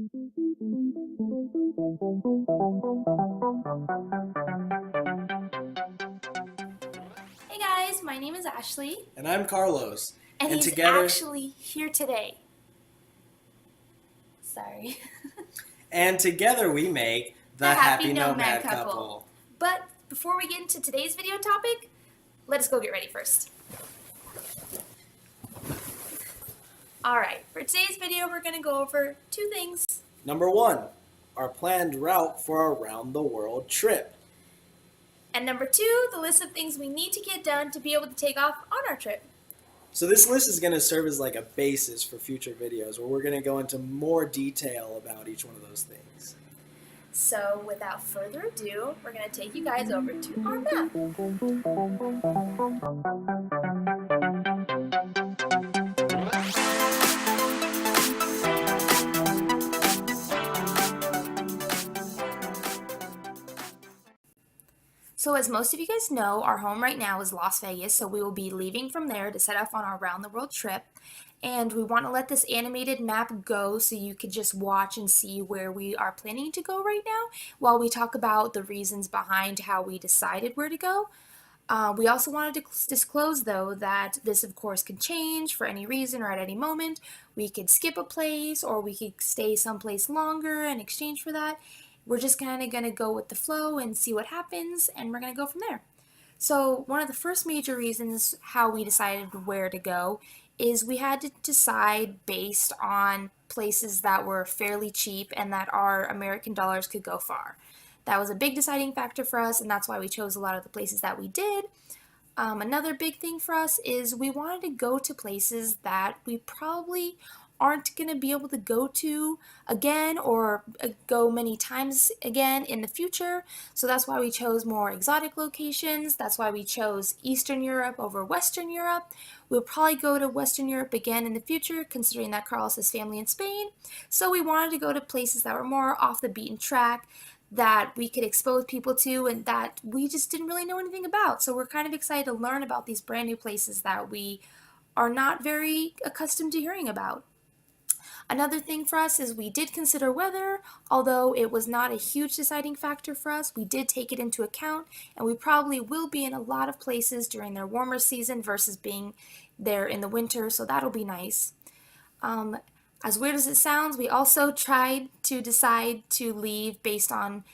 Hey guys, my name is Ashley, And I'm Carlos. and he's together actually here today. Sorry. and together we make the Happy Nomad couple. But before we get into today's video topic, let us go get ready first. Alright, for today's video we're going to go over two things. Number 1, our planned route for a round the world trip. And number 2, the list of things we need to get done to be able to take off on our trip. So this list is going to serve as like a basis for future videos where we're going to go into more detail about each one of those things. So without further ado, we're going to take you guys over to our map. So as most of you guys know, our home right now is Las Vegas, so we will be leaving from there to set off on our round the world trip. And we want to let this animated map go so you could just watch and see where we are planning to go right now while we talk about the reasons behind how we decided where to go. We also wanted to disclose, though, that this, of course, could change for any reason or at any moment. We could skip a place or we could stay someplace longer in exchange for that. We're just kind of going to go with the flow and see what happens, and we're going to go from there. So one of the first major reasons how we decided where to go is we had to decide based on places that were fairly cheap and that our American dollars could go far. That was a big deciding factor for us, and that's why we chose a lot of the places that we did. Another big thing for us is we wanted to go to places that we probably aren't going to be able to go to again or go many times again in the future. So that's why we chose more exotic locations. That's why we chose Eastern Europe over Western Europe. We'll probably go to Western Europe again in the future, considering that Carlos has family in Spain. So we wanted to go to places that were more off the beaten track, that we could expose people to, and that we just didn't really know anything about. So we're kind of excited to learn about these brand new places that we are not very accustomed to hearing about. Another thing for us is we did consider weather, although it was not a huge deciding factor for us. We did take it into account, and we probably will be in a lot of places during their warmer season versus being there in the winter, so that'll be nice. As weird as it sounds, we also tried to decide to leave based on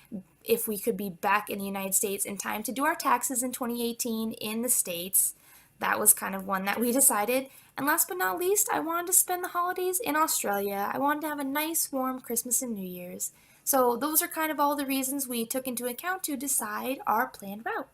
if we could be back in the United States in time to do our taxes in 2018 in the States. That was kind of one that we decided. And last but not least, I wanted to spend the holidays in Australia. I wanted to have a nice, warm Christmas and New Year's. So those are kind of all the reasons we took into account to decide our planned route.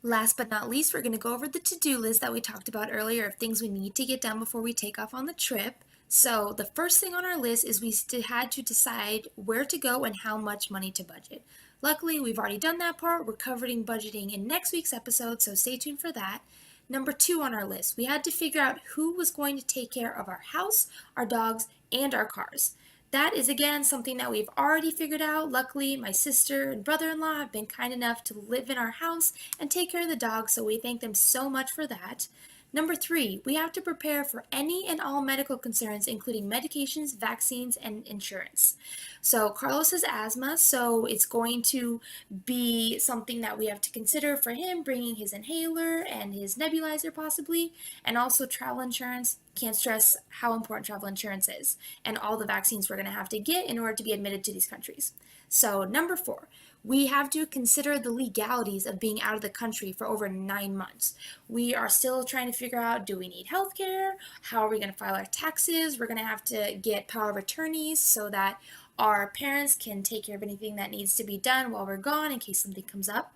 Last but not least, we're going to go over the to-do list that we talked about earlier of things we need to get done before we take off on the trip. So the first thing on our list is we had to decide where to go and how much money to budget. Luckily, we've already done that part. We're covering budgeting in next week's episode, so stay tuned for that. Number 2 on our list, we had to figure out who was going to take care of our house, our dogs, and our cars. That is, again, something that we've already figured out. Luckily, my sister and brother-in-law have been kind enough to live in our house and take care of the dogs, so we thank them so much for that. Number 3, we have to prepare for any and all medical concerns, including medications, vaccines, and insurance. So Carlos has asthma, so it's going to be something that we have to consider for him, bringing his inhaler and his nebulizer possibly, and also travel insurance. Can't stress how important travel insurance is, and all the vaccines we're going to have to get in order to be admitted to these countries. So number 4, we have to consider the legalities of being out of the country for over 9 months. We are still trying to figure out, do we need health care? How are we going to file our taxes? We're going to have to get power of attorneys so that our parents can take care of anything that needs to be done while we're gone in case something comes up.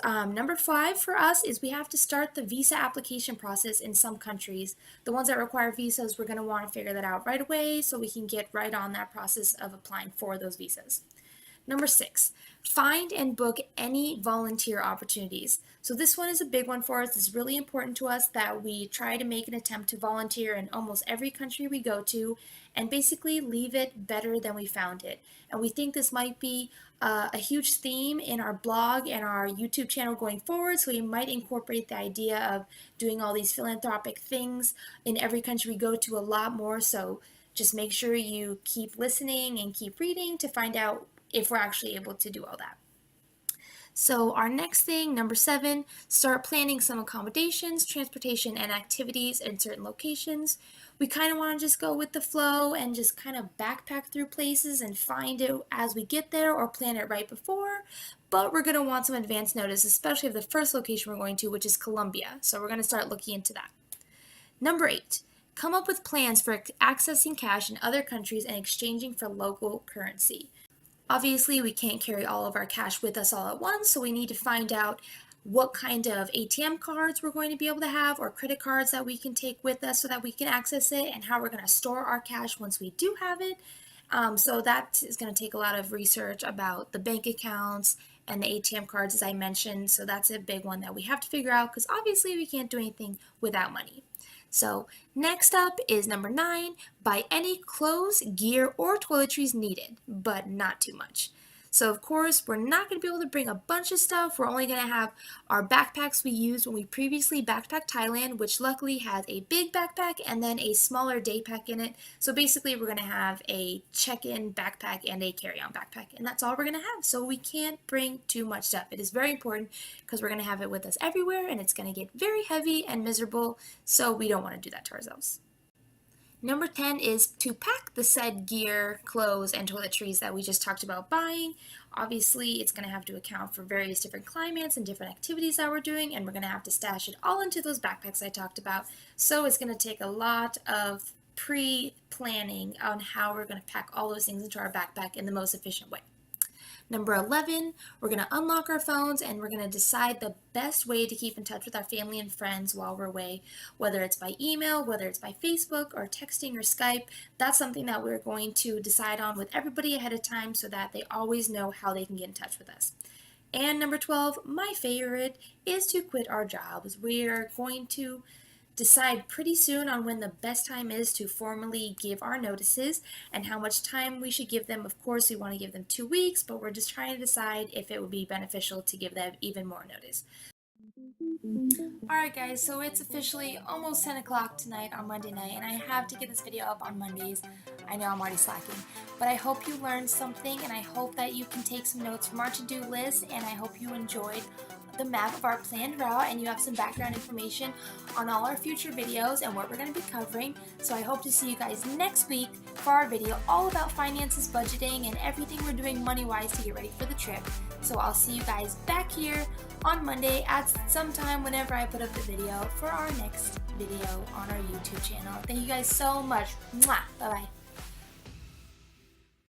Number 5 for us is we have to start the visa application process in some countries. The ones that require visas, we're going to want to figure that out right away so we can get right on that process of applying for those visas. Number 6, Find and book any volunteer opportunities. So this one is a big one for us. It's really important to us that we try to make an attempt to volunteer in almost every country we go to and basically leave it better than we found it. And we think this might be a huge theme in our blog and our YouTube channel going forward, so we might incorporate the idea of doing all these philanthropic things in every country we go to a lot more. So just make sure you keep listening and keep reading to find out if we're actually able to do all that. So our next thing, number 7, start planning some accommodations, transportation, and activities in certain locations. We kind of want to just go with the flow and just kind of backpack through places and find it as we get there or plan it right before. But we're going to want some advance notice, especially of the first location we're going to, which is Colombia. So we're going to start looking into that. Number 8, come up with plans for accessing cash in other countries and exchanging for local currency. Obviously, we can't carry all of our cash with us all at once, so we need to find out what kind of ATM cards we're going to be able to have or credit cards that we can take with us so that we can access it, and how we're going to store our cash once we do have it. So that is going to take a lot of research about the bank accounts and the ATM cards, as I mentioned. So that's a big one that we have to figure out, because obviously we can't do anything without money. So next up is number 9, buy any clothes, gear, or toiletries needed, but not too much. So of course, we're not going to be able to bring a bunch of stuff. We're only going to have our backpacks we used when we previously backpacked Thailand, which luckily has a big backpack and then a smaller day pack in it. So basically, we're going to have a check-in backpack and a carry-on backpack, and that's all we're going to have. So we can't bring too much stuff. It is very important because we're going to have it with us everywhere, and it's going to get very heavy and miserable, so we don't want to do that to ourselves. Number 10 is to pack the said gear, clothes, and toiletries that we just talked about buying. Obviously, it's going to have to account for various different climates and different activities that we're doing, and we're going to have to stash it all into those backpacks I talked about. So it's going to take a lot of pre-planning on how we're going to pack all those things into our backpack in the most efficient way. Number 11, we're going to unlock our phones and we're going to decide the best way to keep in touch with our family and friends while we're away, whether it's by email, whether it's by Facebook or texting or Skype. That's something that we're going to decide on with everybody ahead of time so that they always know how they can get in touch with us. And number 12, my favorite, is to quit our jobs. We're going to decide pretty soon on when the best time is to formally give our notices and how much time we should give them. Of course, we want to give them 2 weeks, but we're just trying to decide if it would be beneficial to give them even more notice. Alright guys, so it's officially almost 10 o'clock tonight on Monday night, and I have to get this video up on Mondays. I know I'm already slacking, but I hope you learned something, and I hope that you can take some notes from our to-do list, and I hope you enjoyed the map of our planned route and you have some background information on all our future videos and what we're going to be covering. So I hope to see you guys next week for our video all about finances, budgeting, and everything we're doing money-wise to get ready for the trip. So I'll see you guys back here on Monday at some time whenever I put up the video for our next video on our YouTube channel. Thank you guys so much. Mwah! Bye-bye.